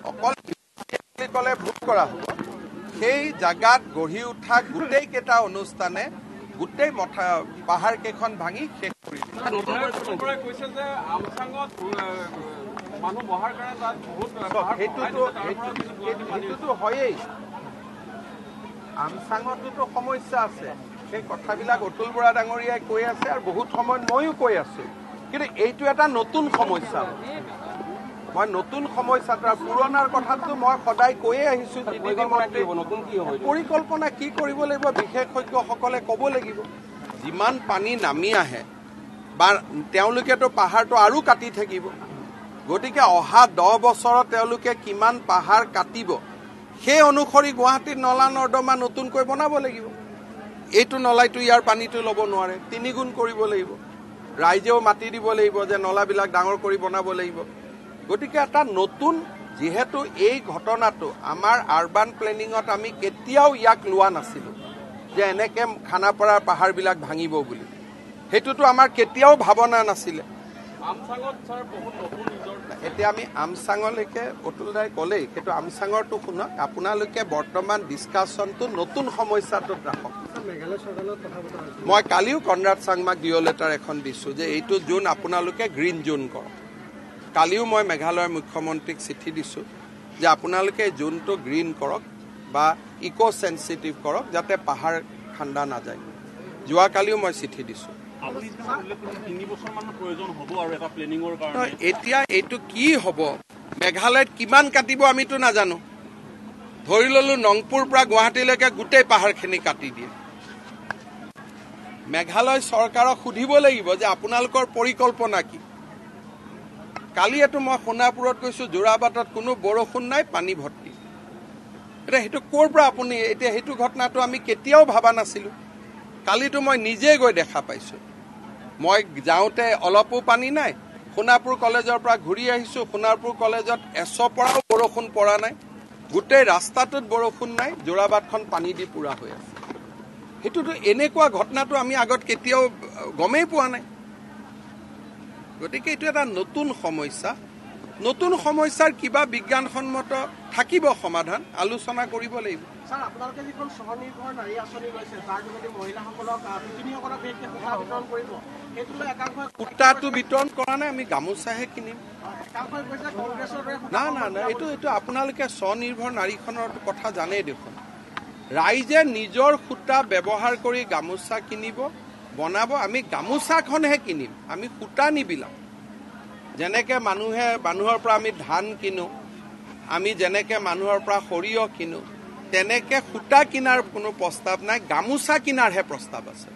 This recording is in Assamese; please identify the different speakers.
Speaker 1: অকল কলে ভোট কৰা হ'ব সেই জায়গাত গঢ়ি উঠা গোটেই কেইটা অনুষ্ঠানে গোটেই পাহাৰ কেইখন ভাঙি শেষ কৰি
Speaker 2: কৈছে যে আমচাঙত মানুহ বহাৰ কাৰণে তাত বহুত
Speaker 1: সেইটোতো হয়েই আমচাঙততো সমস্যা আছে সেই কথাবিলাক অতুল বৰা ডাঙৰীয়াই কৈ আছে আৰু বহুত সময়ত ময়ো কৈ আছো কিন্তু এইটো এটা নতুন সমস্যা মই নতুন সমস্যাটো পুৰণাৰ কথাটো মই সদায় কৈয়ে আহিছো
Speaker 2: নতুন কি হ'ব
Speaker 1: পৰিকল্পনা কি কৰিব লাগিব বিশেষজ্ঞসকলে ক'ব লাগিব যিমান পানী নামি আহে বা তেওঁলোকেতো পাহাৰটো আৰু কাটি থাকিব গতিকে অহা 10 বছৰত তেওঁলোকে কিমান পাহাৰ কাটিব সেই অনুসৰি গুৱাহাটীত নলা নৰ্দমা নতুনকৈ বনাব লাগিব এইটো নলাইটো ইয়াৰ পানীটো ল'ব নোৱাৰে 3 গুণ কৰিব লাগিব ৰাইজেও মাটি দিব লাগিব যে নলাবিলাক ডাঙৰ কৰি বনাব লাগিব গতিকে এটা নতুন যেহেতু এই ঘটনাটো আমাৰ আৰবান প্লেনিঙত আমি কেতিয়াও ইয়াক লোৱা নাছিলো যে এনেকে খানাপাৰাৰ পাহাৰবিলাক ভাঙিব বুলি হেতুটো আমাৰ কেতিয়াও ভাবনা নাছিলে
Speaker 2: আমচাঙত স্যাৰ বহুত নতুন ৰিজৰ্ট
Speaker 1: এতিয়া আমি আমচাঙলৈকে অতুল দাই ক'লেই কিন্তু আমচাঙৰটো শুনক আপোনালোকে বৰ্তমান ডিছকাশ্যনটো নতুন সমস্যাটোত ৰাখক মই কালিও কনৰাড চাংমাক ডিঅ' লেটাৰ এখন দিছো যে এইটো জোন আপোনালোকে গ্ৰীণ জোন কৰক কালিও মই মেঘালয়ৰ মুখ্যমন্ত্ৰীক চিঠি দিছো যে আপোনালোকে জোনটো গ্ৰীণ কৰক বা ইকো সেনসিটিভ কৰক যাতে পাহাৰ ঠাণ্ডা নাযায় যোৱাকালিও মই চিঠি দিছো এতিয়া এইটো কি হ'ব মেঘালয়ত কিমান কাটিব আমিতো নাজানো ধৰি ললো নংপুৰ পৰা গুৱাহাটীলৈকে গোটেই পাহাৰখিনি কাটি দিয়ে মেঘালয় চৰকাৰক সুধিব লাগিব যে আপোনালোকৰ পৰিকল্পনা কি কালি এটো মই সোণাপুৰত গৈছো জোৰাবাটত কোনো বৰষুণ নাই পানী ভৰ্তি এটা হেতু কোৰ পৰা আপুনি এতিয়া হেতু ঘটনাটো আমি কেতিয়াও ভাবা নাছিলো কালিতো মই নিজে গৈ দেখা পাইছো মই যাওঁতে অলপো পানী নাই সোণাপুৰ কলেজৰ পৰা ঘূৰি আহিছো সোণাপুৰ কলেজত এছপৰাও বৰষুণ পৰা নাই গোটেই ৰাস্তাটোত বৰষুণ নাই জোৰাবাটখন পানী দি পুৰা হৈ আছে হেতুটো এনেকুৱা ঘটনাটো আমি আগত কেতিয়াও গমেই পোৱা নাই গতিকে এইটো এটা নতুন সমস্যাৰ কিবা বিজ্ঞানসন্মত থাকিব সমাধান আলোচনা কৰিব লাগিব
Speaker 3: স্যাৰ আপোনালোকে যিখন স্বনিৰ্ভৰ নাৰী আঁচনি লৈছে তাৰ যোগেদি মহিলাসকলক বিকিনীসকলক বিশেষকৈ সূতা বিতৰণ কৰিব সেইটোলৈ একাংশই
Speaker 1: সূতাটো বিতৰণ কৰা নাই আমি গামোচাহে কিনিম
Speaker 3: একাংশই কৈছে কংগ্ৰেছৰ দৰে
Speaker 1: না এইটো আপোনালোকে স্বনিৰ্ভৰ নাৰীখনৰ কথা জানেই দেখোন ৰাইজে নিজৰ সূতা ব্যৱহাৰ কৰি গামোচা কিনিব বনাব আমি গামোচাখনহে কিনিম আমি সূতা নিবিলাম যেনেকে মানুহৰ পৰা আমি ধান কিনো আমি যেনেকে মানুহৰ পৰা সৰিয়হ কিনো তেনেকে সূতা কিনাৰ কোনো প্ৰস্তাৱ নাই গামোচা কিনাৰহে প্ৰস্তাৱ আছে